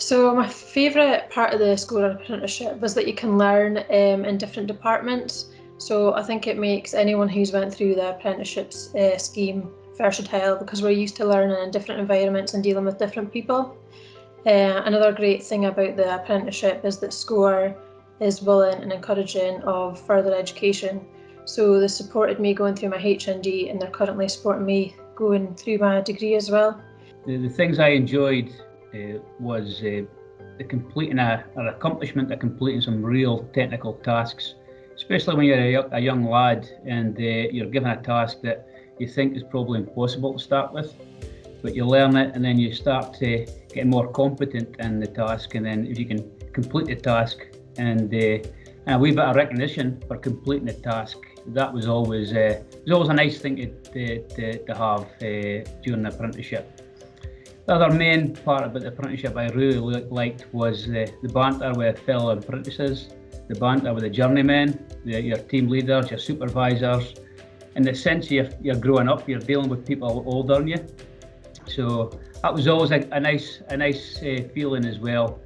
So my favourite part of the school apprenticeship was that you can learn in different departments. So I think it makes anyone who's went through the apprenticeships scheme versatile because we're used to learning in different environments and dealing with different people. Another great thing about the apprenticeship is that SCORE is willing and encouraging of further education. So they supported me going through my HND and they're currently supporting me going through my degree as well. The things I enjoyed was the completing an accomplishment of completing some real technical tasks, especially when you're a young lad and you're given a task that you think is probably impossible to start with, but you learn it and then you start to get more competent in the task, and then if you can complete the task and a wee bit of recognition for completing the task, that was always a nice thing to have during the apprenticeship. The other main part about the apprenticeship I really liked was the banter with fellow apprentices, the banter with the journeymen, your team leaders, your supervisors. In the sense you're growing up, you're dealing with people older than you. So that was always a nice feeling as well.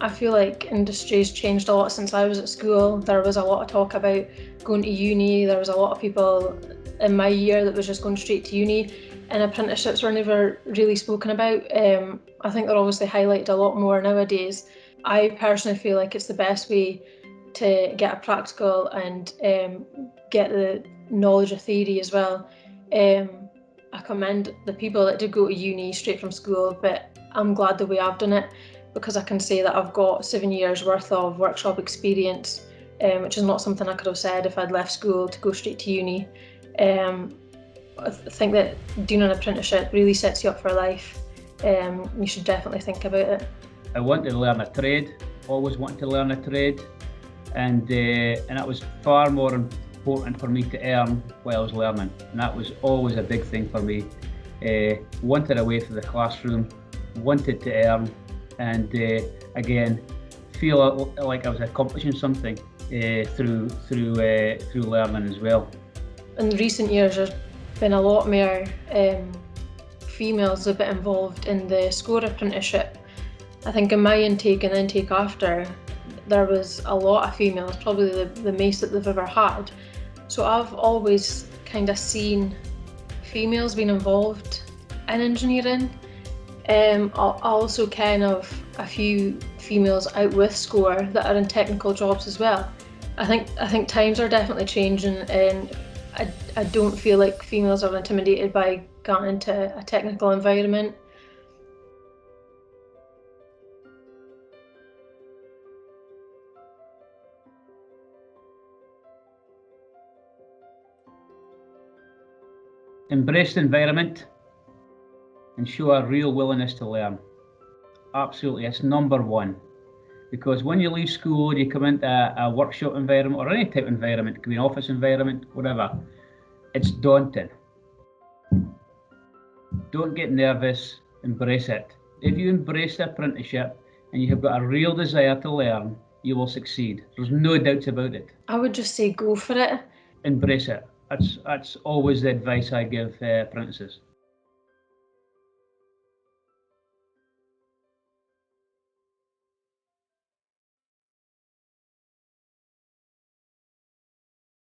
I feel like industry's changed a lot since I was at school. There was a lot of talk about going to uni. There was a lot of people in my year that was just going straight to uni, and apprenticeships were never really spoken about. I think they're obviously highlighted a lot more nowadays. I personally feel like it's the best way to get a practical and get the knowledge of theory as well. I commend the people that did go to uni straight from school, but I'm glad that we have done it, because I can say that I've got 7 years worth of workshop experience, which is not something I could have said if I'd left school to go straight to uni. I think that doing an apprenticeship really sets you up for life. You should definitely think about it. I wanted to learn a trade, always wanted to learn a trade, and that was far more important for me to earn while I was learning, and that was always a big thing for me. Wanted away from the classroom, wanted to earn, and again feel like I was accomplishing something through learning as well. In recent years, there's been a lot more females a bit involved in the SCORE apprenticeship. I think in my intake and the intake after, there was a lot of females, probably the most that they've ever had. So I've always kind of seen females being involved in engineering. Also kind of a few females out with SCORE that are in technical jobs as well. I think times are definitely changing, and I don't feel like females are intimidated by going into a technical environment. Embrace the environment and show a real willingness to learn. Absolutely, it's number one. Because when you leave school, you come into a workshop environment or any type of environment, it could be an office environment, whatever, it's daunting. Don't get nervous, embrace it. If you embrace the apprenticeship and you have got a real desire to learn, you will succeed. There's no doubts about it. I would just say go for it. Embrace it. That's always the advice I give apprentices.